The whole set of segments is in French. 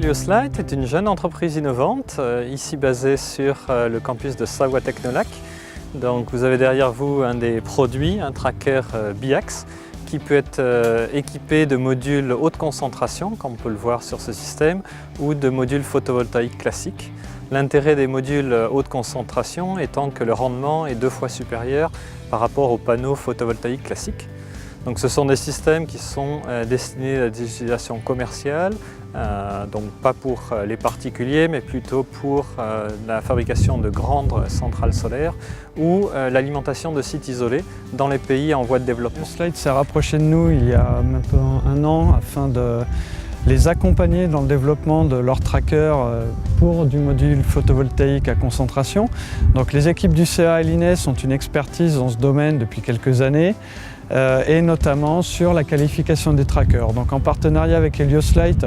Helioslight est une jeune entreprise innovante, ici basée sur le campus de Savoie Technolac. Donc vous avez derrière vous un des produits, un tracker biax, qui peut être équipé de modules haute concentration, comme on peut le voir sur ce système, ou de modules photovoltaïques classiques. L'intérêt des modules haute concentration étant que le rendement est 2 fois supérieur par rapport aux panneaux photovoltaïques classiques. Donc ce sont des systèmes qui sont destinés à des utilisations commerciales, donc pas pour les particuliers, mais plutôt pour la fabrication de grandes centrales solaires ou l'alimentation de sites isolés dans les pays en voie de développement. Helioslight s'est rapproché de nous il y a maintenant 1 an afin de les accompagner dans le développement de leur tracker pour du module photovoltaïque à concentration. Donc les équipes du CA et l'INES ont une expertise dans ce domaine depuis quelques années et notamment sur la qualification des trackers. Donc en partenariat avec Helioslight,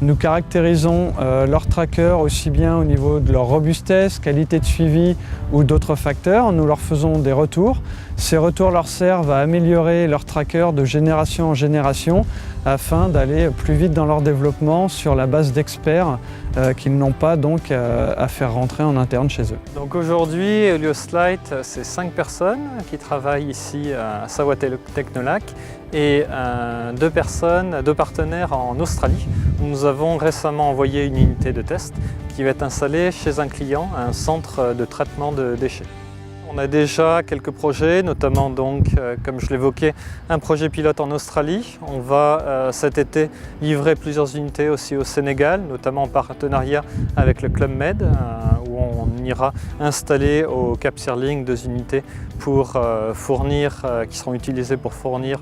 nous caractérisons leurs trackers aussi bien au niveau de leur robustesse, qualité de suivi ou d'autres facteurs. Nous leur faisons des retours. Ces retours leur servent à améliorer leurs trackers de génération en génération afin d'aller plus vite dans leur développement sur la base d'experts qu'ils n'ont pas donc à faire rentrer en interne chez eux. Donc aujourd'hui, Helioslight, c'est 5 personnes qui travaillent ici à Savoie Technolac et 2 partenaires en Australie. Nous avons récemment envoyé une unité de test qui va être installée chez un client, un centre de traitement de déchets. On a déjà quelques projets, notamment donc, comme je l'évoquais, un projet pilote en Australie. On va cet été livrer plusieurs unités aussi au Sénégal, notamment en partenariat avec le Club Med, où on ira installer au Cap Sirling 2 unités pour qui seront utilisées pour fournir,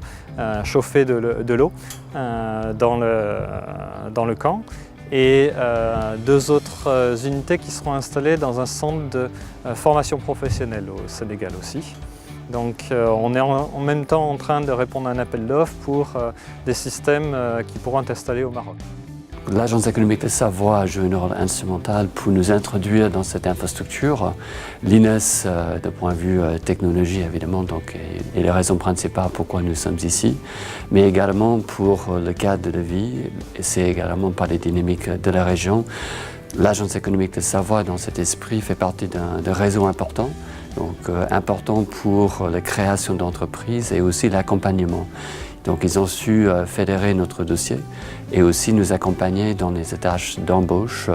chauffer de l'eau dans le camp. Et 2 autres unités qui seront installées dans un centre de formation professionnelle au Sénégal aussi. Donc on est en même temps en train de répondre à un appel d'offres pour des systèmes qui pourront être installés au Maroc. L'Agence économique de Savoie joue un rôle instrumental pour nous introduire dans cette infrastructure. L'INES, d'un point de vue technologie évidemment, donc, est la raison principale pourquoi nous sommes ici, mais également pour le cadre de vie, et c'est également par les dynamiques de la région. L'Agence économique de Savoie, dans cet esprit, fait partie d'un réseau important, donc important pour la création d'entreprises et aussi l'accompagnement. Donc ils ont su fédérer notre dossier et aussi nous accompagner dans les tâches d'embauche,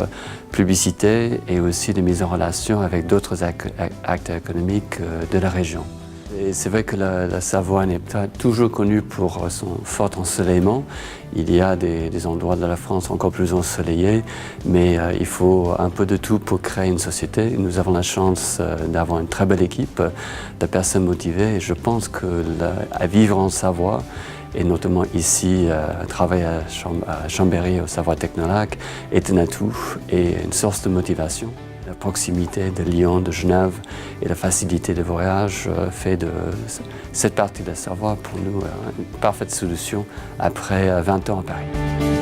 publicité et aussi de mise en relation avec d'autres acteurs économiques de la région. Et c'est vrai que la Savoie n'est pas toujours connue pour son fort ensoleillement. Il y a des endroits de la France encore plus ensoleillés, mais il faut un peu de tout pour créer une société. Nous avons la chance d'avoir une très belle équipe de personnes motivées et je pense que vivre en Savoie, et notamment ici, travailler à Chambéry, au Savoie Technolac, est un atout et une source de motivation. La proximité de Lyon, de Genève et la facilité de voyage fait de cette partie de la Savoie pour nous une parfaite solution après 20 ans à Paris.